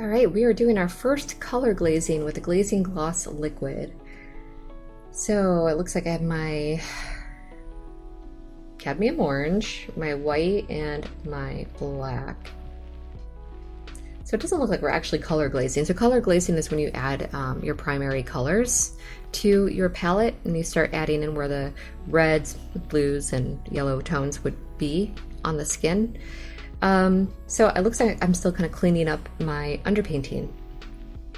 All right, we are doing our first color glazing with the Glazing Gloss Liquid. So it looks like I have my Cadmium Orange, my white, and my black. So it doesn't look like we're actually color glazing. So color glazing is when you add your primary colors to your palette and you start adding in where the reds, blues, and yellow tones would be on the skin. So it looks like I'm still kind of cleaning up my underpainting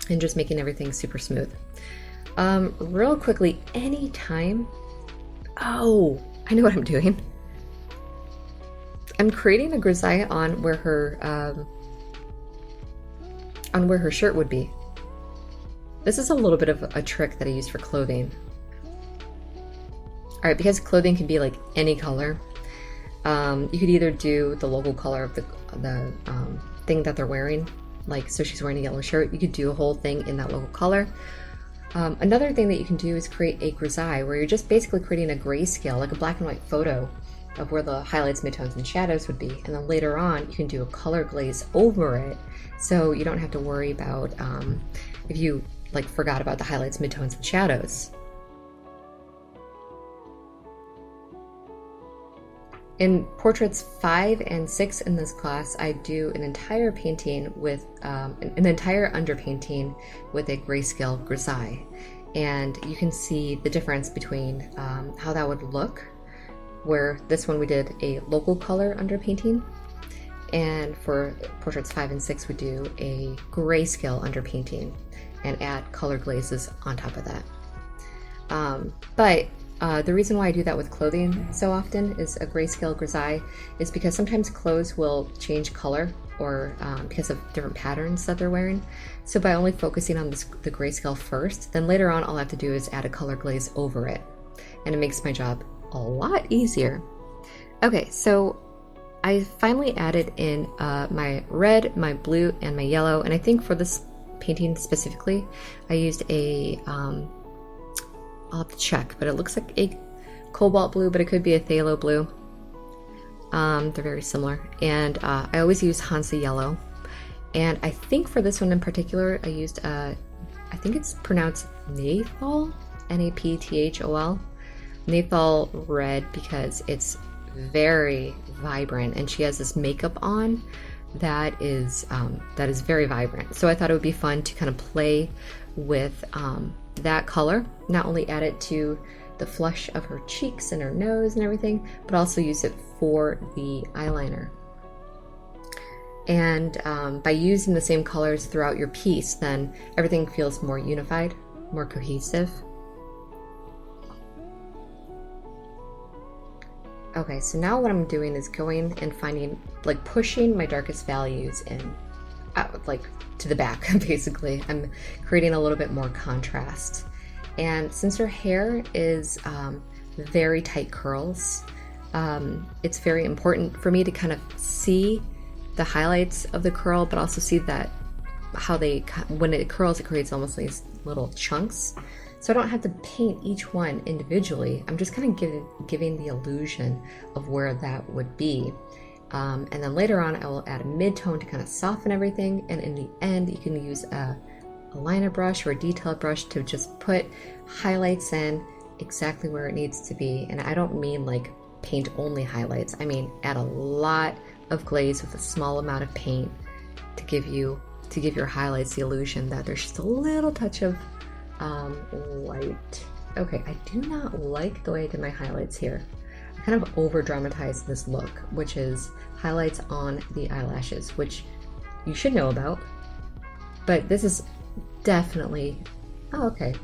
and just making everything super smooth. Real quickly, anytime, oh, I know what I'm doing. I'm creating a grisaille on where her shirt would be. This is a little bit of a trick that I use for clothing. All right, because clothing can be like any color. You could either do the local color of the thing that they're wearing, like so she's wearing a yellow shirt, you could do a whole thing in that local color. Another thing that you can do is create a grisaille where you're just basically creating a grayscale, like a black and white photo of where the highlights, midtones, and shadows would be, and then later on you can do a color glaze over it, so you don't have to worry about if you like forgot about the highlights, midtones, and shadows. In portraits 5 and 6 in this class, I do an entire painting with an entire underpainting with a grayscale grisaille, and you can see the difference between how that would look. Where this one we did a local color underpainting, and for portraits 5 and 6 we do a grayscale underpainting and add color glazes on top of that. The reason why I do that with clothing so often is a grayscale grisaille is because sometimes clothes will change color or because of different patterns that they're wearing. So by only focusing on the grayscale first, then later on all I have to do is add a color glaze over it, and it makes my job a lot easier. Okay, so I finally added in my red, my blue, and my yellow, and I think for this painting specifically I used a I'll have to check, but it looks like a cobalt blue, but it could be a phthalo blue. They're very similar, and I always use Hansa Yellow, and I think for this one in particular I used I think it's pronounced Naphthol, Napthol, Naphthol red, because it's very vibrant, and she has this makeup on that is very vibrant. So I thought it would be fun to kind of play with that color, not only add it to the flush of her cheeks and her nose and everything, but also use it for the eyeliner. And by using the same colors throughout your piece, then everything feels more unified, more cohesive. Okay, so now what I'm doing is going and finding, like, pushing my darkest values in, like, to the back, basically. I'm creating a little bit more contrast. And since her hair is very tight curls, it's very important for me to kind of see the highlights of the curl, but also see that how when it curls, it creates almost these little chunks. So I don't have to paint each one individually. I'm just kind of giving the illusion of where that would be. And then later on, I will add a mid-tone to kind of soften everything. And in the end, you can use a liner brush or a detail brush to just put highlights in exactly where it needs to be. And I don't mean like paint only highlights. I mean add a lot of glaze with a small amount of paint to give your highlights the illusion that there's just a little touch of light. Okay, I do not like the way I did my highlights here. I kind of over dramatized this look, which is highlights on the eyelashes, which you should know about, but this is definitely, oh, okay.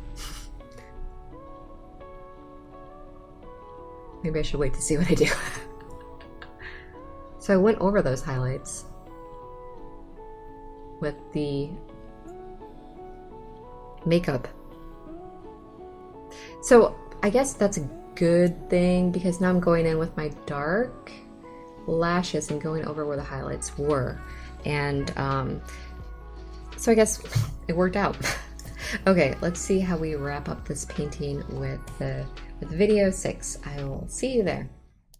Maybe I should wait to see what I do. So I went over those highlights with the makeup. So I guess that's a good thing, because now I'm going in with my dark lashes and going over where the highlights were. And so I guess it worked out. Okay, let's see how we wrap up this painting with the video 6. I will see you there.